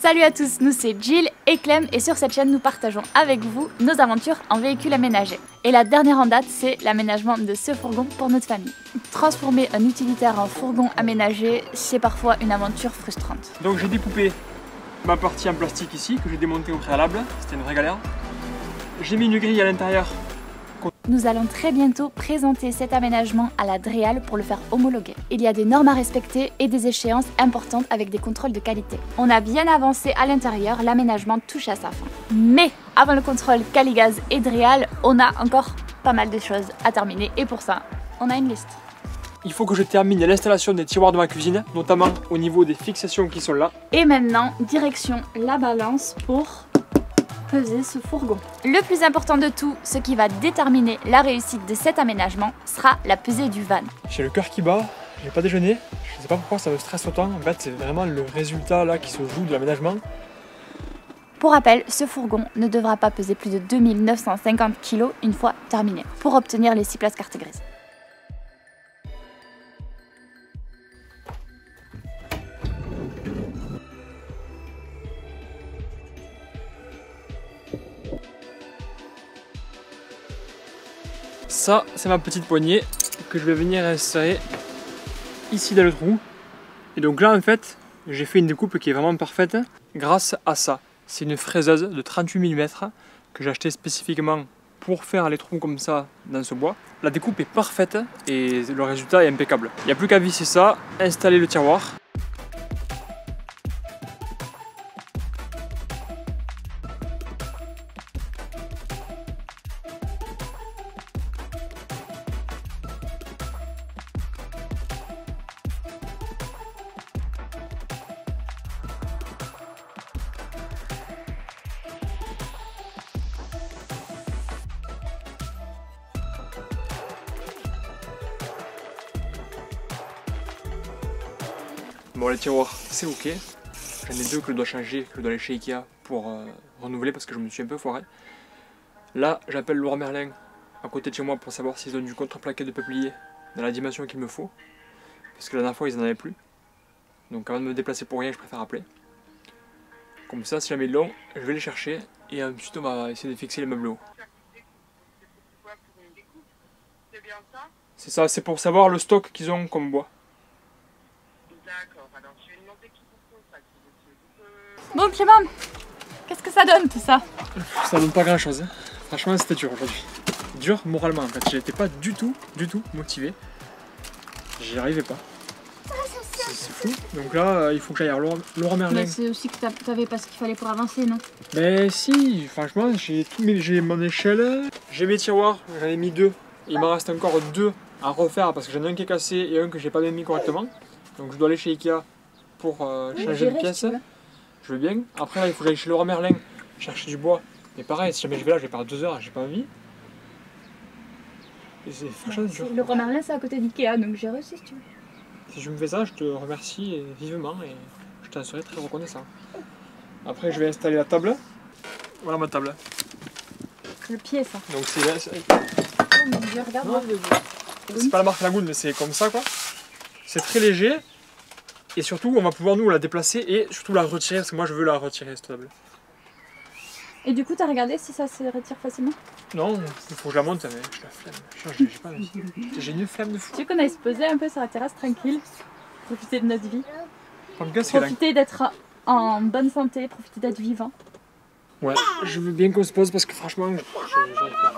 Salut à tous, nous c'est Jill et Clem et sur cette chaîne nous partageons avec vous nos aventures en véhicule aménagé. Et la dernière en date c'est l'aménagement de ce fourgon pour notre famille. Transformer un utilitaire en fourgon aménagé, c'est parfois une aventure frustrante. Donc j'ai découpé ma partie en plastique ici que j'ai démontée au préalable, c'était une vraie galère. J'ai mis une grille à l'intérieur. Nous allons très bientôt présenter cet aménagement à la DREAL pour le faire homologuer. Il y a des normes à respecter et des échéances importantes avec des contrôles de qualité. On a bien avancé à l'intérieur, l'aménagement touche à sa fin. Mais avant le contrôle Caligaz et DREAL, on a encore pas mal de choses à terminer et pour ça, on a une liste. Il faut que je termine l'installation des tiroirs de ma cuisine, notamment au niveau des fixations qui sont là. Et maintenant, direction la balance pour peser ce fourgon. Le plus important de tout, ce qui va déterminer la réussite de cet aménagement, sera la pesée du van. J'ai le cœur qui bat, j'ai pas déjeuné, je sais pas pourquoi ça me stresse autant, en fait c'est vraiment le résultat là qui se joue de l'aménagement. Pour rappel, ce fourgon ne devra pas peser plus de 2950 kg une fois terminé, pour obtenir les 6 places carte grise. Ça, c'est ma petite poignée que je vais venir insérer ici dans le trou. Et donc là, en fait, j'ai fait une découpe qui est vraiment parfaite grâce à ça. C'est une fraiseuse de 38 mm que j'ai acheté spécifiquement pour faire les trous comme ça dans ce bois. La découpe est parfaite et le résultat est impeccable. Il n'y a plus qu'à visser ça, installer le tiroir. Bon, les tiroirs, c'est ok. J'en ai deux que je dois changer, que je dois aller chez Ikea pour renouveler parce que je me suis un peu foiré. Là, j'appelle Leroy Merlin à côté de chez moi pour savoir s'ils ont du contreplaqué de peuplier dans la dimension qu'il me faut. Parce que la dernière fois, ils n'en avaient plus. Donc avant de me déplacer pour rien, je préfère appeler. Comme ça, si jamais ils l'ont, je vais les chercher et ensuite on va essayer de fixer les meubles hauts. C'est ça, c'est pour savoir le stock qu'ils ont comme bois. D'accord, alors je vais demander qui vous ça. Bon Clément, qu'est-ce que ça donne tout ça? Ça donne pas grand chose. Hein. Franchement, c'était dur aujourd'hui. Dur moralement en fait. J'étais pas du tout motivé. J'y arrivais pas. C'est fou. Donc là, il faut que j'aille à Leroy Merlin. Mais c'est aussi que t'avais pas ce qu'il fallait pour avancer, non? Mais si, franchement, j'ai mon échelle. J'ai mes tiroirs, j'en ai mis deux. Il m'en reste encore deux à refaire parce que j'en ai un qui est cassé et un que j'ai pas bien mis correctement. Donc je dois aller chez Ikea pour changer de pièce. Je veux bien. Après là, il faut que j'aille chez Leroy Merlin chercher du bois. Mais pareil, si jamais je vais là, je vais perdre 2 heures, j'ai pas envie. Et c'est franchement dur. Leroy Merlin c'est à côté d'Ikea, donc j'ai réussi si tu veux. Si je me fais ça, je te remercie vivement et je t'en serai très reconnaissant. Après, je vais installer la table. Voilà ma table. Le pied ça. Donc c'est là. Oh mon dieu, regarde. C'est pas la marque Lagoon, mais c'est comme ça quoi. C'est très léger. Et surtout, on va pouvoir nous la déplacer et surtout la retirer, parce que moi je veux la retirer cette table. Et du coup, t'as regardé si ça se retire facilement? Non, il faut que je la monte, mais je la flemme. J'ai pas envie. J'ai une flemme de fou. Tu veux qu'on aille se poser un peu sur la terrasse tranquille? Profiter de notre vie. Profiter d'être en bonne santé, profiter d'être vivant. Ouais, je veux bien qu'on se pose parce que franchement, j'arrive pas.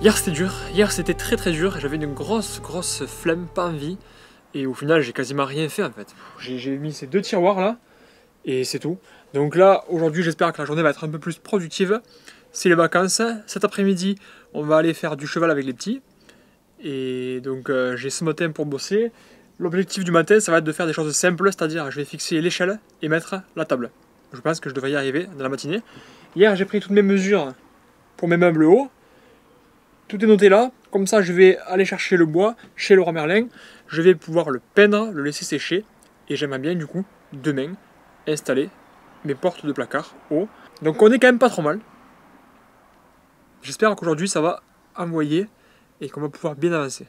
Hier c'était dur, hier c'était très dur, j'avais une grosse flemme, pas envie. Et au final j'ai quasiment rien fait en fait. J'ai mis ces deux tiroirs là, et c'est tout. Donc là, aujourd'hui j'espère que la journée va être un peu plus productive. C'est les vacances, cet après-midi on va aller faire du cheval avec les petits. Et donc j'ai ce matin pour bosser. L'objectif du matin ça va être de faire des choses simples, c'est-à-dire je vais fixer l'échelle et mettre la table. Je pense que je devrais y arriver dans la matinée. Hier j'ai pris toutes mes mesures pour mes meubles hauts. Tout est noté là, comme ça je vais aller chercher le bois chez Leroy Merlin, je vais pouvoir le peindre, le laisser sécher, et j'aimerais bien du coup, demain, installer mes portes de placard haut. Donc on est quand même pas trop mal. J'espère qu'aujourd'hui ça va envoyer et qu'on va pouvoir bien avancer.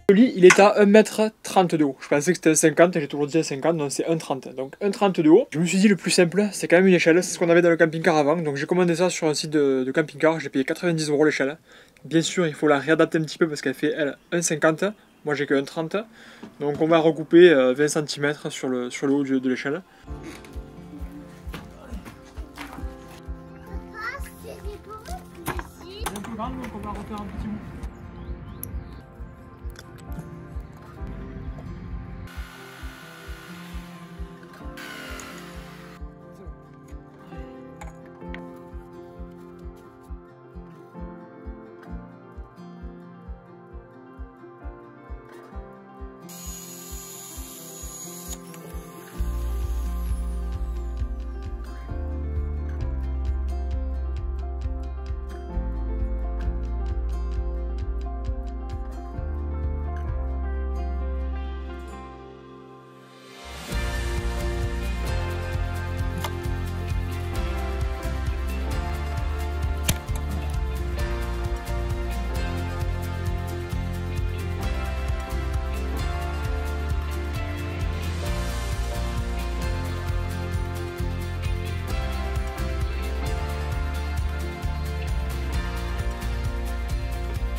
Le lit il est à 1m30 de haut. Je pensais que c'était 1,50, j'ai toujours dit 1,50, donc c'est 1,30. Donc 1,30 de haut. Je me suis dit le plus simple, c'est quand même une échelle, c'est ce qu'on avait dans le camping-car avant. Donc j'ai commandé ça sur un site de camping-car, j'ai payé 90 € l'échelle. Bien sûr il faut la réadapter un petit peu parce qu'elle fait elle 1,50. Moi j'ai que 1,30. Donc on va recouper 20 cm sur le haut de l'échelle. C'est un peu grand donc on va refaire un petit bout.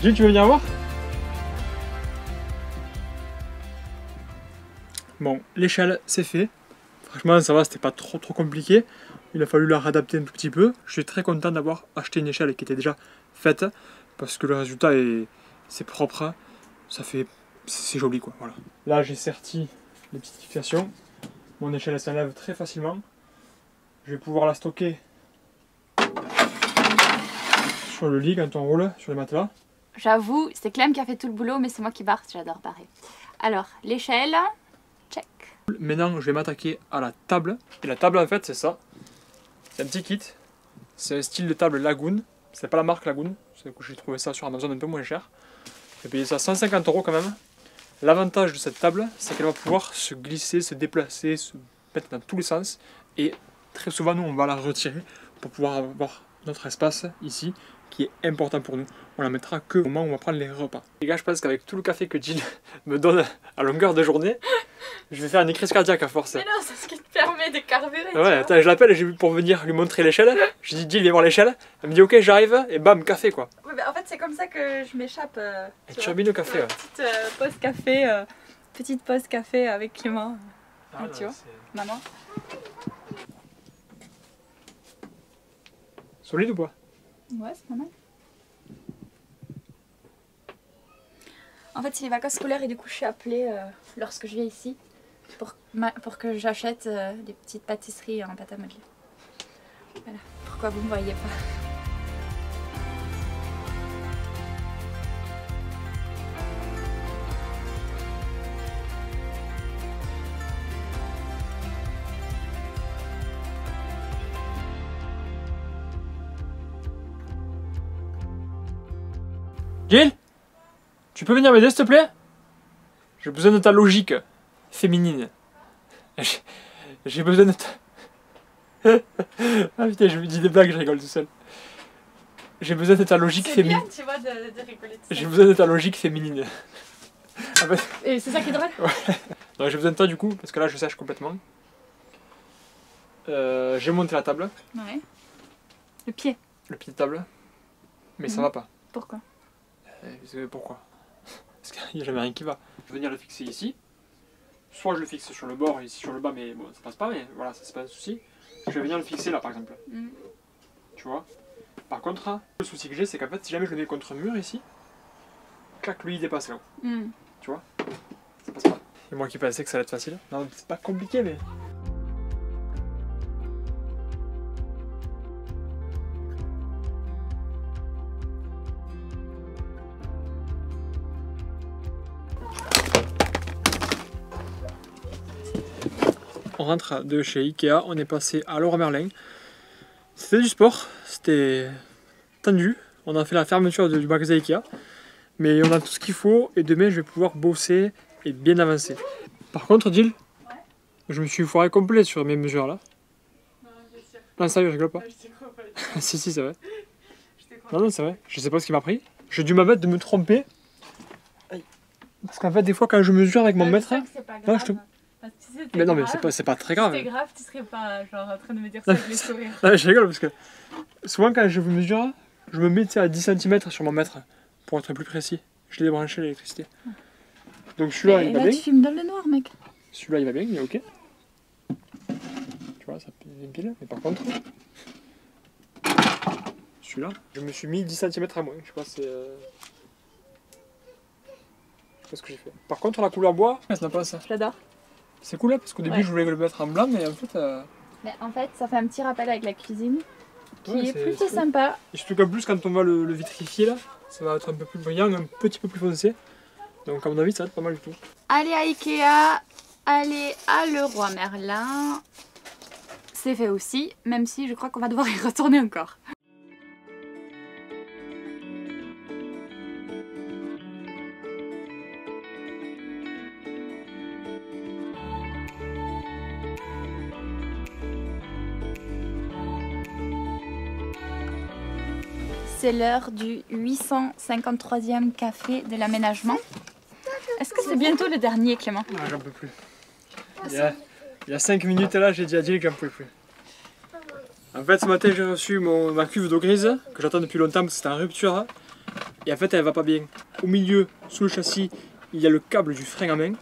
Gilles, tu veux venir voir? Bon, l'échelle c'est fait. Franchement ça va, c'était pas trop compliqué. Il a fallu la réadapter un tout petit peu. Je suis très content d'avoir acheté une échelle qui était déjà faite. Parce que le résultat c'est propre. C'est joli quoi. Voilà. Là j'ai serti les petites fixations. Mon échelle elle s'enlève très facilement. Je vais pouvoir la stocker sur le lit quand on roule, sur le matelas. J'avoue, c'est Clem qui a fait tout le boulot, mais c'est moi qui barre, j'adore barrer. Alors, l'échelle, check. Maintenant, je vais m'attaquer à la table. Et la table, en fait, c'est ça. C'est un petit kit. C'est un style de table Lagoon. C'est pas la marque Lagoon. J'ai trouvé ça sur Amazon un peu moins cher. J'ai payé ça 150 € quand même. L'avantage de cette table, c'est qu'elle va pouvoir se glisser, se déplacer, se mettre dans tous les sens. Et très souvent, nous, on va la retirer pour pouvoir avoir notre espace ici, qui est important pour nous. On la mettra que au moment où on va prendre les repas. Les gars, je pense qu'avec tout le café que Jill me donne à longueur de journée, je vais faire une crise cardiaque à force. Mais non, c'est ce qui te permet de carburer. Ouais, attends, je l'appelle pour venir lui montrer l'échelle. Je dis Jill, viens voir l'échelle. Elle me dit ok, j'arrive, et bam, café quoi. Ouais, bah, en fait, c'est comme ça que je m'échappe. Et turbine au café, ouais. Petite pause café avec Clément. Ah, tu vois, maman. Solide ou pas? Ouais, c'est pas mal. En fait, c'est les vacances scolaires et du coup, je suis appelée lorsque je viens ici pour que j'achète des petites pâtisseries en pâte à modeler. Voilà, pourquoi vous me voyez pas? Jill, tu peux venir m'aider s'il te plaît? J'ai besoin de ta logique féminine. J'ai besoin de ta... Ah putain, je me dis des blagues, je rigole tout seul. J'ai besoin de ta logique féminine. C'est bien, tu vois, de rigoler tout seul. J'ai besoin de ta logique féminine. En fait... Et c'est ça qui est drôle? Ouais. Non, j'ai besoin de toi du coup, parce que là je sèche complètement. J'ai monté la table. Ouais. Le pied. Le pied de table. Mais ça va pas. Pourquoi? Pourquoi? Parce qu'il n'y a jamais rien qui va. Je vais venir le fixer ici. Soit je le fixe sur le bord, ici sur le bas, mais bon, ça passe pas, mais voilà, ça c'est pas un souci. Je vais venir le fixer là par exemple. Tu vois? Par contre, le souci que j'ai, c'est qu'en fait, si jamais je le mets contre un mur ici, clac, lui il dépasse là. Tu vois? Ça passe pas. Et moi qui pensais que ça allait être facile. Non, c'est pas compliqué, mais. On rentre de chez Ikea, on est passé à Leroy Merlin. C'était du sport, c'était tendu. On a fait la fermeture du magasin Ikea. Mais on a tout ce qu'il faut et demain je vais pouvoir bosser et bien avancer. Par contre Jill, Je me suis foiré complet sur mes mesures là. Non, bien sûr. Non, sérieux, je rigole pas. Ah, je te crois pas. Si, c'est vrai. Je te crois. Non, c'est vrai. Je sais pas ce qui m'a pris. J'ai dû m'abattre de me tromper. Aïe. Parce qu'en fait, des fois, quand je mesure avec mon mètre. C'est pas Non, grave. je te- Parce que si c'était Mais non, mais grave, c'est pas très grave. Si c'était grave, tu serais pas genre en train de me dire ça avec les sourires. Non, mais je rigole parce que souvent, quand je vous mesure, je me mets tu sais, à 10 cm sur mon mètre pour être plus précis. Je l'ai débranché l'électricité. Donc celui-là, il va là, bien. tu filmes dans le noir, mec. Celui-là, il va bien, il est ok. Tu vois, ça fait pile. Mais par contre, celui-là, je me suis mis 10 cm à moins. Je sais pas, c'est. Je sais pas ce que j'ai fait. Par contre, la couleur bois, ça n'a pas ça. J'adore. C'est cool là, parce qu'au début, Ouais. je voulais le mettre en blanc, mais en fait. Mais en fait, ça fait un petit rappel avec la cuisine qui Ouais, est c'est plutôt cool. sympa. Et surtout qu'en plus, quand on va le vitrifier là, ça va être un peu plus brillant, un petit peu plus foncé. Donc, à mon avis, ça va être pas mal du tout. Allez à Ikea, allez à Leroy Merlin. C'est fait aussi, même si je crois qu'on va devoir y retourner encore. C'est l'heure du 853e café de l'aménagement. Est-ce que c'est bientôt le dernier, Clément? Ah, j'en peux plus. Il y a 5 minutes là, j'ai déjà dit que j'en pouvais plus. En fait, ce matin, j'ai reçu ma cuve d'eau grise que j'attends depuis longtemps parce que c'était en rupture. Et en fait, elle va pas bien. Au milieu, sous le châssis, il y a le câble du frein à main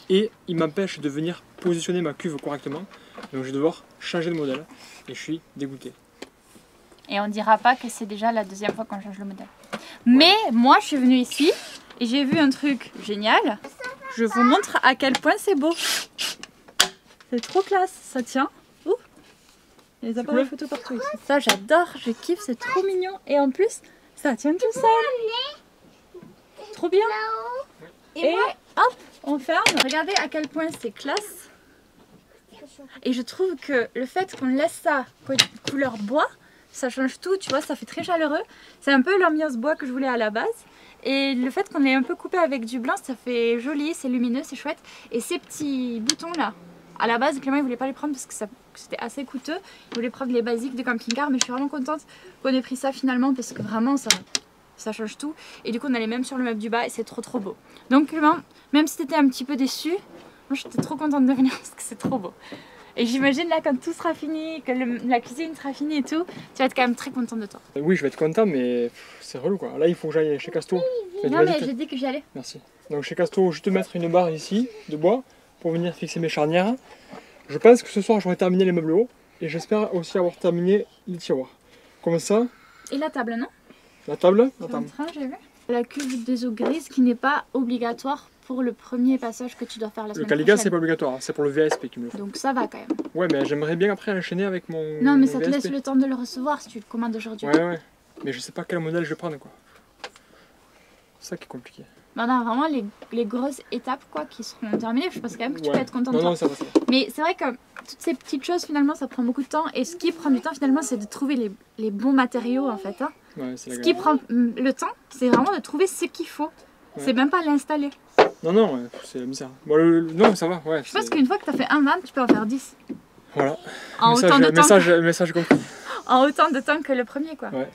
et il m'empêche de venir positionner ma cuve correctement. Donc, je vais devoir changer de modèle et je suis dégoûté. Et on dira pas que c'est déjà la deuxième fois qu'on change le modèle. Mais moi, je suis venue ici et j'ai vu un truc génial. Je vous montre à quel point c'est beau. C'est trop classe, ça tient. Ouh, il y a des appareils photo partout ici. Ça, j'adore, je kiffe, c'est trop mignon. Et en plus, ça tient tout seul. Trop bien. Et hop, on ferme. Regardez à quel point c'est classe. Et je trouve que le fait qu'on laisse ça couleur bois, ça change tout, tu vois, ça fait très chaleureux. C'est un peu l'ambiance bois que je voulais à la base. Et le fait qu'on l'ait un peu coupé avec du blanc, ça fait joli, c'est lumineux, c'est chouette. Et ces petits boutons là, à la base, Clément il voulait pas les prendre parce que c'était assez coûteux. Il voulait prendre les basiques de camping-car, mais je suis vraiment contente qu'on ait pris ça finalement parce que vraiment ça change tout. Et du coup on allait même sur le meuble du bas et c'est trop beau. Donc Clément, même si t'étais un petit peu déçu, moi j'étais trop contente de venir parce que c'est trop beau. Et j'imagine là quand tout sera fini, que la cuisine sera finie et tout, tu vas être quand même très contente de toi. Oui, je vais être content, mais c'est relou quoi. Là, il faut que j'aille chez Casto. Non mais j'ai dit que j'y allais. Merci. Donc chez Casto, juste mettre une barre ici de bois pour venir fixer mes charnières. Je pense que ce soir j'aurai terminé les meubles hauts et j'espère aussi avoir terminé les tiroirs. Comme ça, Et la table, non? la table, Sur attends. le train, j'ai vu. La cuve des eaux grises qui n'est pas obligatoire pour le premier passage que tu dois faire la Le semaine Caligas c'est prochaine. pas obligatoire, hein, c'est pour le VSP qui me le fait. Donc ça va quand même. Ouais, mais j'aimerais bien après enchaîner avec mon Non mais ça te VSP. laisse le temps de le recevoir si tu le commandes aujourd'hui. Ouais. Mais je sais pas quel modèle je vais prendre quoi. C'est ça qui est compliqué. On a vraiment les grosses étapes quoi qui seront terminées. Je pense quand même que tu Ouais. peux être content de Non, toi. non, ça va. Mais c'est vrai que toutes ces petites choses finalement ça prend beaucoup de temps. Et ce qui prend du temps finalement c'est de trouver les bons matériaux en fait. Hein. Ouais, c'est la Ce qui galère. prend le temps c'est vraiment de trouver ce qu'il faut. Ouais. C'est même pas l'installer. Non, ouais, c'est la misère. Bon, non, ça va, ouais. Je pense qu'une fois que tu as fait un van, tu peux en faire 10. Voilà. En autant de temps. Message compris. En autant de temps que le premier quoi. Ouais.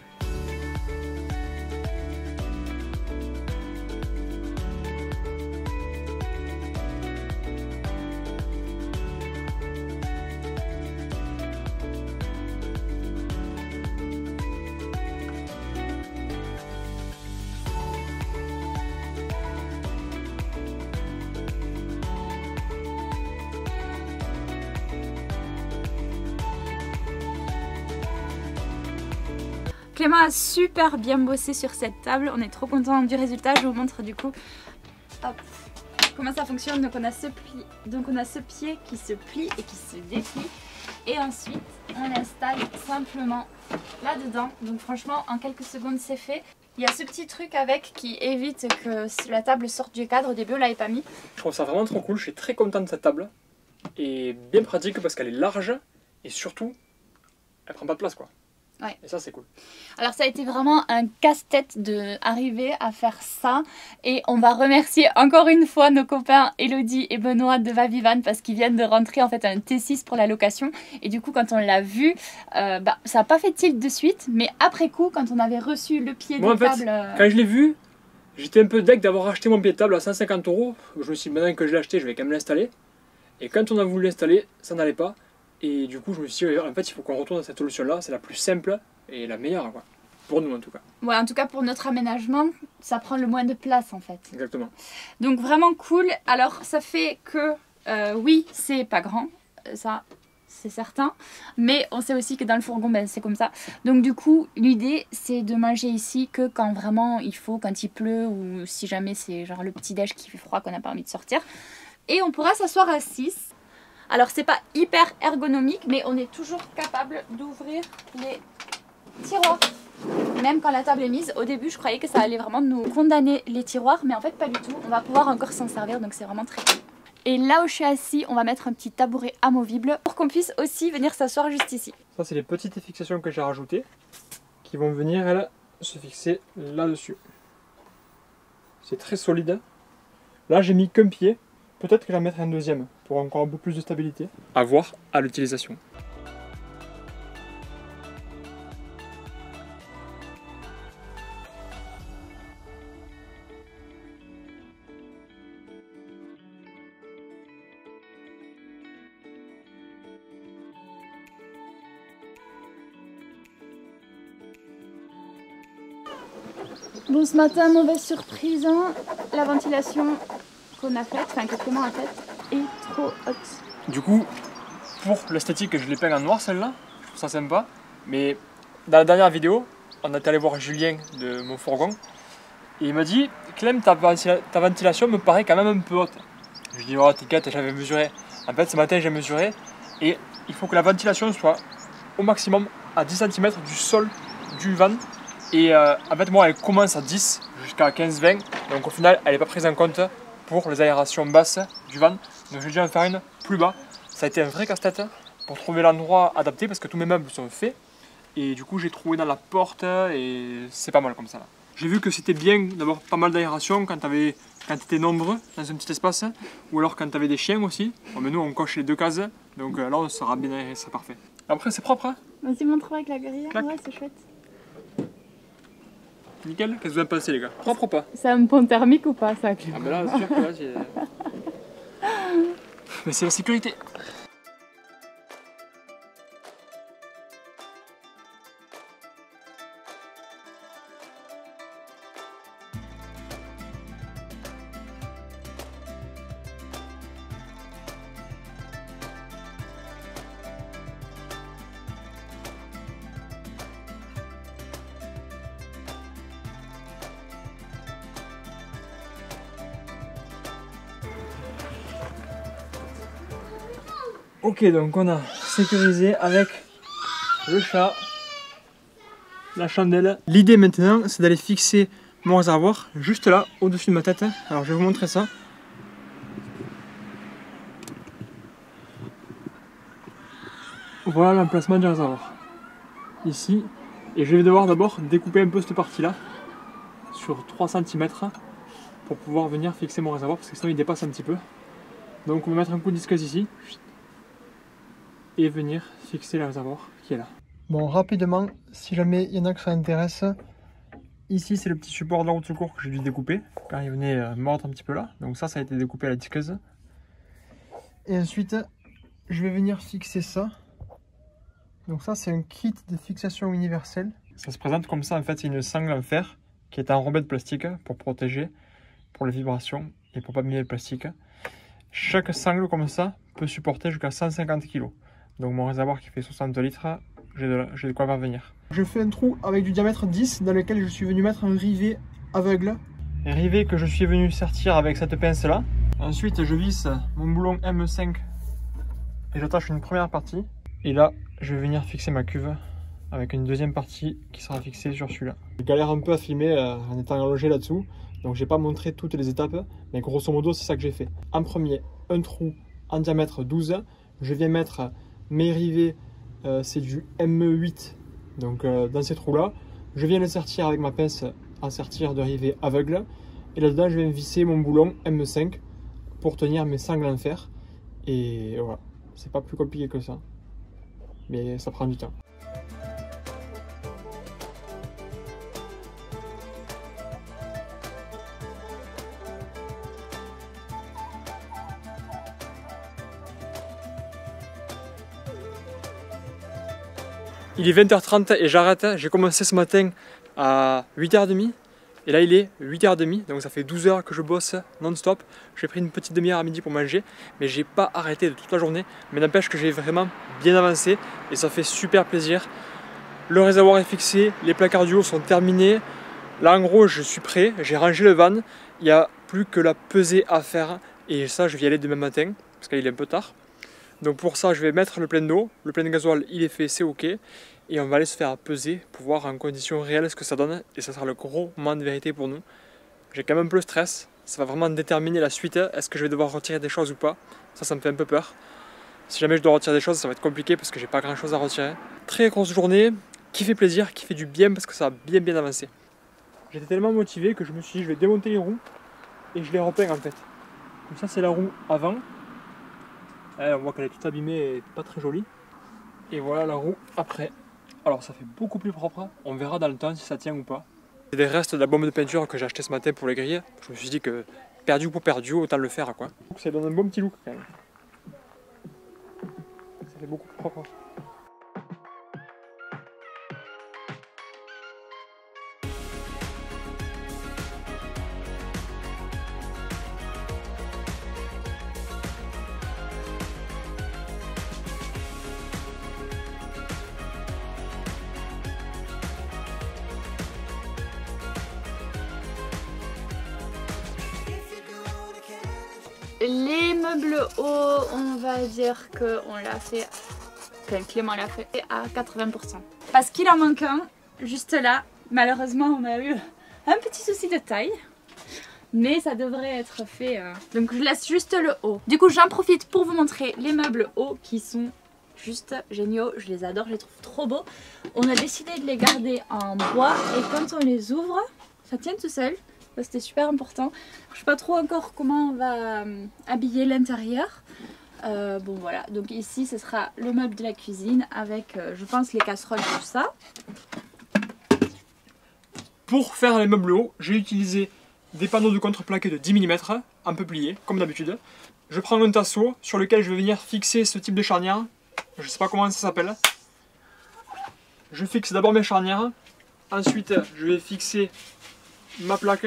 Clément a super bien bossé sur cette table, on est trop content du résultat, je vous montre du coup hop, comment ça fonctionne. Donc on a ce pied qui se plie et qui se déplie et ensuite on l'installe simplement là-dedans. Donc franchement en quelques secondes c'est fait. Il y a ce petit truc avec qui évite que la table sorte du cadre. Au début on l'avait pas mis. Je trouve ça vraiment trop cool, je suis très content de cette table. Et bien pratique parce qu'elle est large et surtout, elle prend pas de place quoi. Ouais. Et ça, c'est cool. Alors ça a été vraiment un casse-tête d'arriver à faire ça. Et on va remercier encore une fois nos copains Elodie et Benoît de Vavivan parce qu'ils viennent de rentrer en fait un T6 pour la location. Et du coup, quand on l'a vu, ça n'a pas fait tilt de suite. Mais après coup, quand on avait reçu le pied Moi, de table... quand je l'ai vu, j'étais un peu deg d'avoir acheté mon pied de table à 150 €. Je me suis dit, maintenant que je l'ai acheté, je vais quand même l'installer. Et quand on a voulu l'installer, ça n'allait pas. Et du coup, je me suis dit, en fait, il faut qu'on retourne à cette solution-là. C'est la plus simple et la meilleure, quoi. Pour nous, en tout cas. Ouais, en tout cas, pour notre aménagement, ça prend le moins de place, en fait. Exactement. Donc, vraiment cool. Alors, ça fait que, oui, c'est pas grand. Ça, c'est certain. Mais on sait aussi que dans le fourgon, ben, c'est comme ça. Donc, du coup, l'idée, c'est de manger ici que quand vraiment il faut, quand il pleut ou si jamais c'est genre le petit-déj qui fait froid, qu'on n'a pas envie de sortir. Et on pourra s'asseoir à 6. Alors c'est pas hyper ergonomique, mais on est toujours capable d'ouvrir les tiroirs. Même quand la table est mise, au début je croyais que ça allait vraiment nous condamner les tiroirs, mais en fait pas du tout. On va pouvoir encore s'en servir, donc c'est vraiment très cool. Et là où je suis assis, on va mettre un petit tabouret amovible pour qu'on puisse aussi venir s'asseoir juste ici. Ça, c'est les petites fixations que j'ai rajoutées qui vont venir, elles, se fixer là-dessus. C'est très solide. Là, j'ai mis qu'un pied. Peut-être que j'en mettrai un deuxième pour encore un peu plus de stabilité. À voir à l'utilisation. Bon, ce matin, mauvaise surprise, hein. La ventilation qu'on a faite, enfin que Clément a faite, est trop haute. Du coup, pour l'esthétique, je l'ai peint en noir celle-là. Je trouve ça sympa. Mais dans la dernière vidéo, on est allé voir Julien de mon fourgon. Et il m'a dit, Clem, ta ventilation me paraît quand même un peu haute. Je lui ai dit, oh t'inquiète, j'avais mesuré. En fait, ce matin, j'ai mesuré. Et il faut que la ventilation soit au maximum à 10 cm du sol du van. Et en fait, moi, elle commence à 10 jusqu'à 15-20. Donc au final, elle n'est pas prise en compte pour les aérations basses du van. Donc j'ai dû en faire une plus bas. Ça a été un vrai casse-tête pour trouver l'endroit adapté parce que tous mes meubles sont faits. Et du coup, j'ai trouvé dans la porte et c'est pas mal comme ça là. J'ai vu que c'était bien d'avoir pas mal d'aération quand tu étais nombreux dans un petit espace. Ou alors quand tu avais des chiens aussi. Bon, mais nous, on coche les deux cases. Donc là, on sera bien aéré, c'est parfait. Après, c'est propre, hein. Vas-y, montre-moi avec la grille. Clac. Ouais, c'est chouette. Nickel. Qu'est-ce que vous en pensez, les gars? Propre ou pas? C'est un pont thermique ou pas, ça, Clément? Ah ben là, c'est sûr que là, c'est... Mais c'est la sécurité. Ok, donc on a sécurisé avec le chat, la chandelle. L'idée maintenant, c'est d'aller fixer mon réservoir juste là, au-dessus de ma tête. Alors je vais vous montrer ça. Voilà l'emplacement du réservoir. Ici. Et je vais devoir d'abord découper un peu cette partie-là sur 3 cm pour pouvoir venir fixer mon réservoir parce que sinon il dépasse un petit peu. Donc on va mettre un coup de disqueuse ici et venir fixer le réservoir qui est là. Bon, rapidement, si jamais il y en a que ça intéresse, ici c'est le petit support de la roue de secours que j'ai dû découper car il venait mordre un petit peu là. Donc ça a été découpé à la disqueuse. Et ensuite, je vais venir fixer ça. Donc ça c'est un kit de fixation universelle. Ça se présente comme ça, en fait c'est une sangle en fer qui est enrobée de plastique pour protéger, pour les vibrations et pour pas abîmer le plastique. Chaque sangle comme ça peut supporter jusqu'à 150 kg. Donc mon réservoir qui fait 60 litres, j'ai de quoi parvenir. Je fais un trou avec du diamètre 10 dans lequel je suis venu mettre un rivet aveugle. Un rivet que je suis venu sertir avec cette pince là. Ensuite je visse mon boulon M5 et j'attache une première partie. Et là je vais venir fixer ma cuve avec une deuxième partie qui sera fixée sur celui-là. Je galère un peu à filmer en étant allongé là-dessous. Donc j'ai pas montré toutes les étapes, mais grosso modo c'est ça que j'ai fait. En premier, un trou en diamètre 12. Je viens mettre mes rivets, c'est du M8 Donc dans ces trous là, je viens les sortir avec ma pince à sertir de rivets aveugle. Et là-dedans je viens visser mon boulon M5 pour tenir mes sangles en fer. Et voilà, c'est pas plus compliqué que ça. Mais ça prend du temps. Il est 20h30 et j'arrête. J'ai commencé ce matin à 8h30 et là il est 8h30, donc ça fait 12 heures que je bosse non-stop. J'ai pris une petite demi-heure à midi pour manger, mais j'ai pas arrêté de toute la journée. Mais n'empêche que j'ai vraiment bien avancé et ça fait super plaisir. Le réservoir est fixé, les plats cardio sont terminés. Là en gros je suis prêt, j'ai rangé le van. Il n'y a plus que la pesée à faire et ça je vais y aller demain matin parce qu'il est un peu tard. Donc pour ça je vais mettre le plein d'eau, le plein de gasoil il est fait, c'est ok. Et on va aller se faire peser pour voir en conditions réelles ce que ça donne. Et ça sera le gros moment de vérité pour nous. J'ai quand même un peu le stress, ça va vraiment déterminer la suite. Est-ce que je vais devoir retirer des choses ou pas? Ça me fait un peu peur. Si jamais je dois retirer des choses ça va être compliqué parce que j'ai pas grand chose à retirer. Très grosse journée, qui fait plaisir, qui fait du bien parce que ça a bien avancé. J'étais tellement motivé que je me suis dit je vais démonter les roues et je les repeins en fait. Comme ça c'est la roue avant. On voit qu'elle est toute abîmée et pas très jolie. Et voilà la roue après. Alors ça fait beaucoup plus propre. On verra dans le temps si ça tient ou pas. C'est des restes de la bombe de peinture que j'ai acheté ce matin pour les grilles. Je me suis dit que perdu pour perdu, autant le faire quoi. Donc ça donne un bon petit look quand même. Ça fait beaucoup plus propre. Les meubles hauts, on va dire qu'on l'a fait, enfin Clément l'a fait à 80%. Parce qu'il en manque un, juste là. Malheureusement on a eu un petit souci de taille. Mais ça devrait être fait, donc je laisse juste le haut. Du coup j'en profite pour vous montrer les meubles hauts qui sont juste géniaux. Je les adore, je les trouve trop beaux. On a décidé de les garder en bois et quand on les ouvre, ça tient tout seul. C'était super important. Je sais pas trop encore comment on va habiller l'intérieur. Bon voilà, donc ici ce sera le meuble de la cuisine avec je pense les casseroles, tout ça. Pour faire les meubles hauts, j'ai utilisé des panneaux de contreplaqué de 10 mm, un peu pliés comme d'habitude. Je prends un tasseau sur lequel je vais venir fixer ce type de charnière. Je sais pas comment ça s'appelle. Je fixe d'abord mes charnières. Ensuite je vais fixer ma plaque,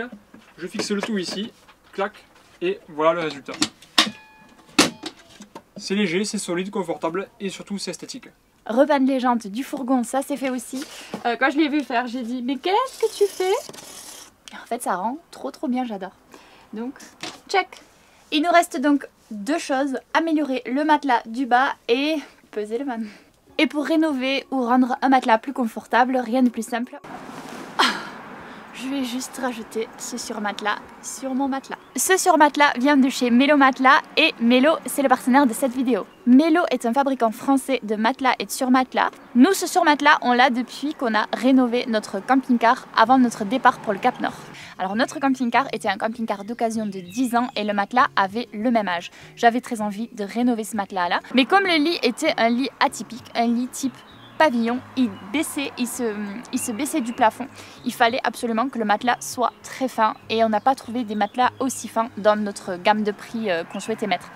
je fixe le tout ici, clac, et voilà le résultat. C'est léger, c'est solide, confortable et surtout c'est esthétique. Repeindre les jantes du fourgon, ça c'est fait aussi. Quand je l'ai vu faire, j'ai dit mais qu'est-ce que tu fais? En fait ça rend trop bien, j'adore. Donc check. Il nous reste donc deux choses, améliorer le matelas du bas et peser le van. Et pour rénover ou rendre un matelas plus confortable, rien de plus simple. Je vais juste rajouter ce surmatelas sur mon matelas. Ce surmatelas vient de chez Mello Matelas et Mello c'est le partenaire de cette vidéo. Mello est un fabricant français de matelas et de surmatelas. Nous ce surmatelas on l'a depuis qu'on a rénové notre camping-car avant notre départ pour le Cap Nord. Alors notre camping-car était un camping-car d'occasion de 10 ans et le matelas avait le même âge. J'avais très envie de rénover ce matelas là. Mais comme le lit était un lit atypique, un lit type pavillon, il se baissait du plafond. Il fallait absolument que le matelas soit très fin et on n'a pas trouvé des matelas aussi fins dans notre gamme de prix qu'on souhaitait mettre.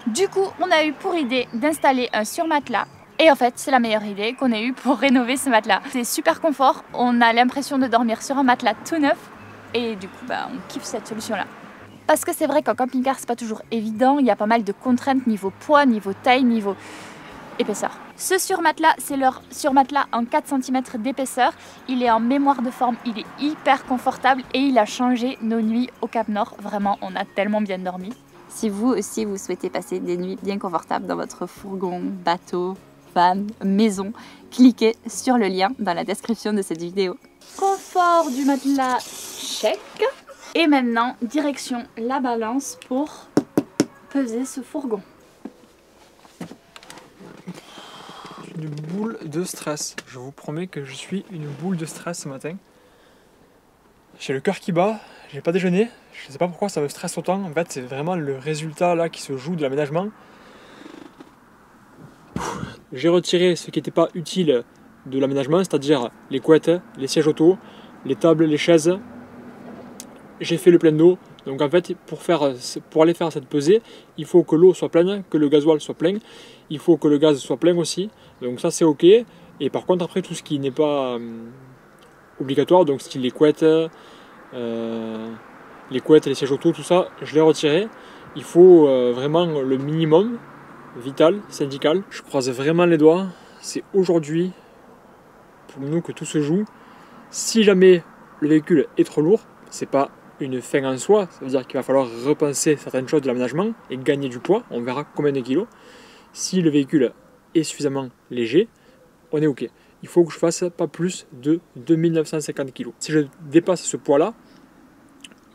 Du coup, on a eu pour idée d'installer un surmatelas et en fait, c'est la meilleure idée qu'on ait eue pour rénover ce matelas. C'est super confort, on a l'impression de dormir sur un matelas tout neuf et du coup, on kiffe cette solution-là. Parce que c'est vrai qu'en camping-car, c'est pas toujours évident, il y a pas mal de contraintes niveau poids, niveau taille, niveau épaisseur. Ce surmatelas, c'est leur surmatelas en 4 cm d'épaisseur. Il est en mémoire de forme, il est hyper confortable et il a changé nos nuits au Cap Nord. Vraiment, on a tellement bien dormi. Si vous aussi, vous souhaitez passer des nuits bien confortables dans votre fourgon, bateau, van, maison, cliquez sur le lien dans la description de cette vidéo. Confort du matelas, check. Et maintenant, direction la balance pour peser ce fourgon. une boule de stress. Je vous promets que je suis une boule de stress ce matin. J'ai le cœur qui bat, j'ai pas déjeuné. Je sais pas pourquoi ça me stresse autant. En fait, c'est vraiment le résultat là qui se joue de l'aménagement. J'ai retiré ce qui n'était pas utile de l'aménagement, c'est-à-dire les couettes, les sièges auto, les tables, les chaises. J'ai fait le plein d'eau. Donc en fait, pour aller faire cette pesée, il faut que l'eau soit pleine, que le gasoil soit plein. Il faut que le gaz soit plein aussi. Donc ça c'est ok. Et par contre après tout ce qui n'est pas obligatoire, donc style les couettes, les sièges auto, tout ça, je l'ai retiré. Il faut vraiment le minimum vital, syndical. Je croise vraiment les doigts. C'est aujourd'hui pour nous que tout se joue. Si jamais le véhicule est trop lourd, c'est pas une fin en soi, ça veut dire qu'il va falloir repenser certaines choses de l'aménagement et gagner du poids, on verra combien de kilos. Si le véhicule est suffisamment léger, on est ok. Il faut que je fasse pas plus de 2950 kg. Si je dépasse ce poids-là,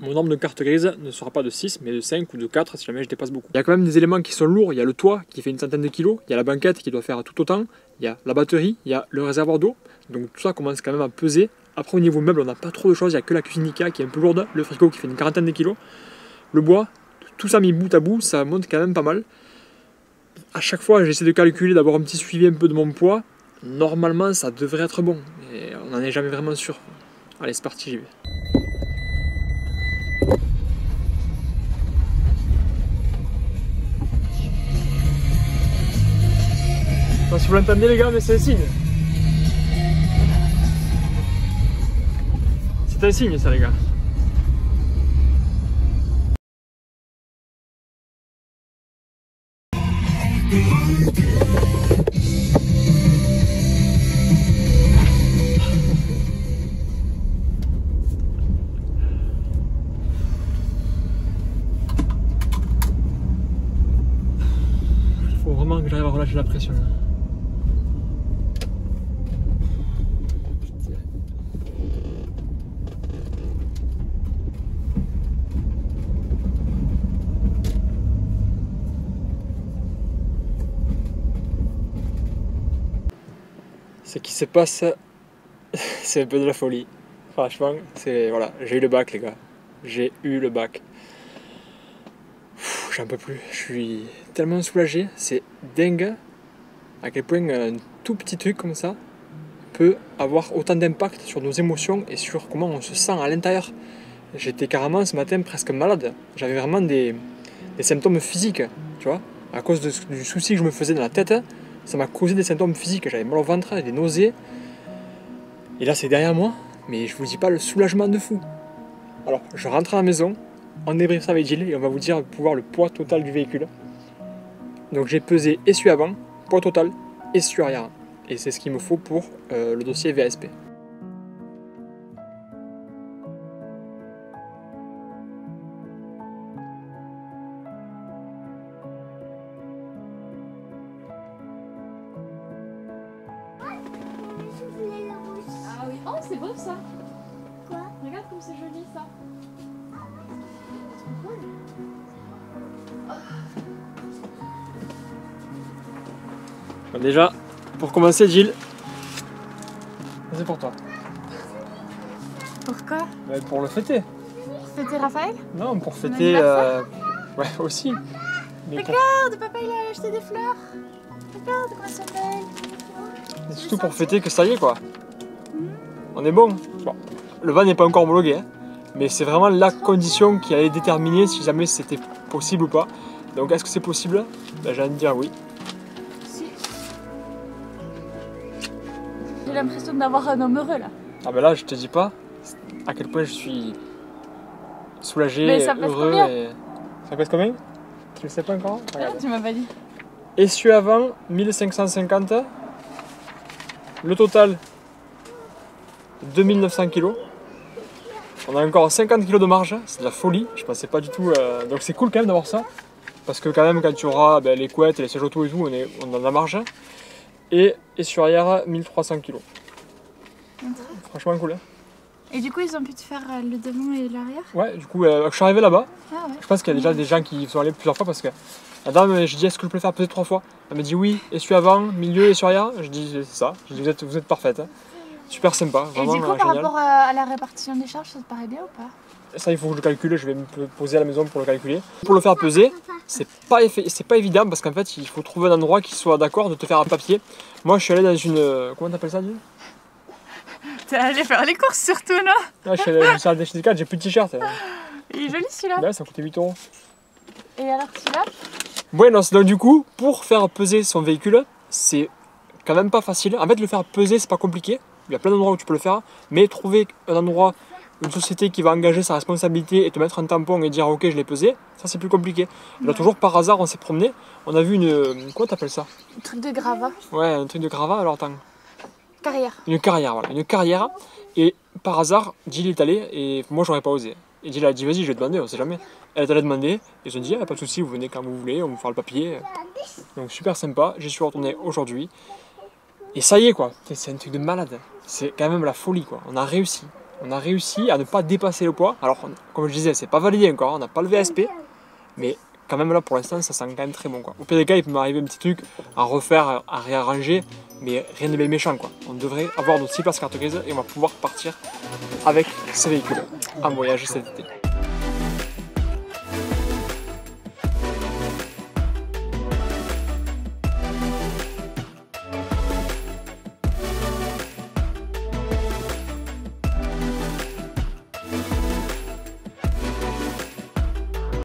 mon nombre de carte grise ne sera pas de 6, mais de 5 ou de 4 si jamais je dépasse beaucoup. Il y a quand même des éléments qui sont lourds. Il y a le toit qui fait une centaine de kilos, il y a la banquette qui doit faire tout autant, il y a la batterie, il y a le réservoir d'eau. Donc tout ça commence quand même à peser. Après au niveau meuble, on n'a pas trop de choses, il n'y a que la cuisine Ikea qui est un peu lourde, le frigo qui fait une quarantaine de kilos, le bois, tout ça mis bout à bout, ça monte quand même pas mal. À chaque fois, j'essaie de calculer, d'avoir un petit suivi un peu de mon poids. Normalement, ça devrait être bon, mais on n'en est jamais vraiment sûr. Allez, c'est parti, j'y vais. Je sais pas si vous l'entendez les gars, mais c'est un signe. C'est un signe ça les gars. Il faut vraiment que j'arrive à relâcher la pression. Ce qui se passe, c'est un peu de la folie. Franchement, voilà, j'ai eu le bac les gars. J'ai eu le bac. J'en peux plus. Je suis tellement soulagé. C'est dingue à quel point un tout petit truc comme ça peut avoir autant d'impact sur nos émotions et sur comment on se sent à l'intérieur. J'étais carrément ce matin presque malade. J'avais vraiment des symptômes physiques, tu vois. À cause du souci que je me faisais dans la tête, ça m'a causé des symptômes physiques. J'avais mal au ventre, des nausées. Et là, c'est derrière moi, mais je vous dis pas le soulagement de fou. Alors, je rentre à la maison, on débriefe ça avec Gilles et on va vous dire le poids total du véhicule. Donc, j'ai pesé essuie avant, poids total, essuie arrière. Et c'est ce qu'il me faut pour le dossier VASP. Ah oui, oh c'est beau ça. Quoi? Regarde comme c'est joli ça. C'est cool. Bon, déjà, pour commencer Gilles, c'est pour toi. Pourquoi? Pour le fêter. C'était Raphaël? Non, pour Son fêter... anniversaire Ouais, aussi. Mais pour... Regarde, papa il a acheté des fleurs. Regarde comment elles sont belles. C'est surtout pour fêter que ça y est quoi. On est bon. Bon, le van n'est pas encore homologué, hein, mais c'est vraiment la condition qui allait déterminer si jamais c'était possible ou pas. Donc est-ce que c'est possible? Ben, j'ai envie de dire oui. Si. J'ai l'impression d'avoir un homme heureux là. Ah ben là je te dis pas à quel point je suis soulagé, Mais ça pèse heureux. combien? Et... Ça pèse combien? Tu le sais pas encore? Ah, Regarde. tu m'as pas dit. Essieu avant 1550. Le total 2900 kg. On a encore 50 kg de marge, c'est de la folie. Je pensais pas du tout. Donc c'est cool quand même d'avoir ça. Parce que quand même quand tu auras les couettes et les sièges auto et tout, on a de la marge. Et sur arrière 1300 kg. Franchement cool. Hein. Et du coup, ils ont pu te faire le devant et l'arrière? Ouais, du coup, je suis arrivé là-bas. Ah ouais. Je pense qu'il y a déjà des gens qui sont allés plusieurs fois parce que la dame, je dis est-ce que je peux le faire peser 3 fois? Elle m'a dit oui, essuie avant, milieu, essuie arrière. Je dis c'est ça, je dis vous êtes parfaite. Hein. Super sympa, vraiment Et du coup, par génial. rapport à la répartition des charges, ça te paraît bien ou pas? Ça, il faut que je le calcule, je vais me poser à la maison pour le calculer. Pour le faire peser, c'est pas évident parce qu'en fait, il faut trouver un endroit qui soit d'accord de te faire un papier. Moi, je suis allé dans une. Comment t'appelles ça, dis? T'es allé faire les courses surtout, non? Là, je suis allé dans une salle d'achat, j'ai plus de t-shirt. Il est joli celui-là. Là, ça coûtait 8 €. Et alors celui-là? Bueno, donc du coup, pour faire peser son véhicule, c'est quand même pas facile. En fait, le faire peser, c'est pas compliqué. Il y a plein d'endroits où tu peux le faire, mais trouver un endroit, une société qui va engager sa responsabilité et te mettre un tampon et dire ok, je l'ai pesé, ça c'est plus compliqué. Et là, toujours par hasard, on s'est promené, on a vu une. Comment t'appelles ça? Un truc de gravat. Ouais, un truc de gravat, alors attends. Carrière. Une carrière, voilà, une carrière. Et par hasard, Jill est allée et moi j'aurais pas osé. Et Jill a dit vas-y, je vais demander, on sait jamais. Elle est allée demander, et ils ont dit pas de souci, vous venez quand vous voulez, on vous fera le papier. Donc super sympa, j'y suis retourné aujourd'hui. Et ça y est quoi, c'est un truc de malade. C'est quand même la folie quoi, on a réussi. On a réussi à ne pas dépasser le poids. Alors comme je disais, c'est pas validé encore, on n'a pas le VSP. Mais quand même là pour l'instant ça sent quand même très bon quoi. Au pire des cas il peut m'arriver un petit truc à refaire, à réarranger, mais rien de bien méchant quoi. On devrait avoir nos 6 places carte grise et on va pouvoir partir avec ce véhicule en voyage cet été.